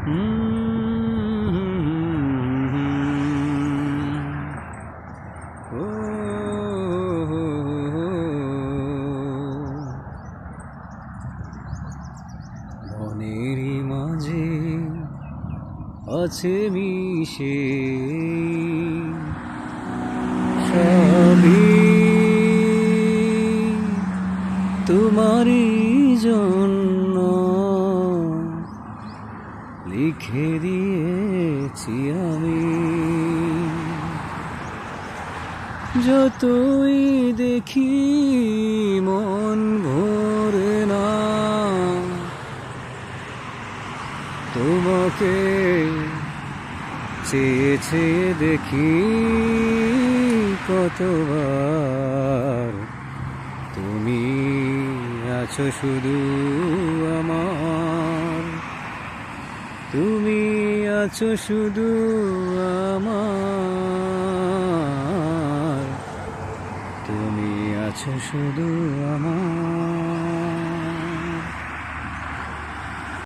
ও মনেরই মাঝে আছে মিশে সবই তোমারই জন্য লিখে দিয়েছি আমি। যতই দেখি মন ভরে না, তোমাকে চেয়ে চেয়ে দেখি কতবার। তুমি আছো শুধু আমার, তুমি আছো শুধু আমার, তুমি আছো শুধু আমার।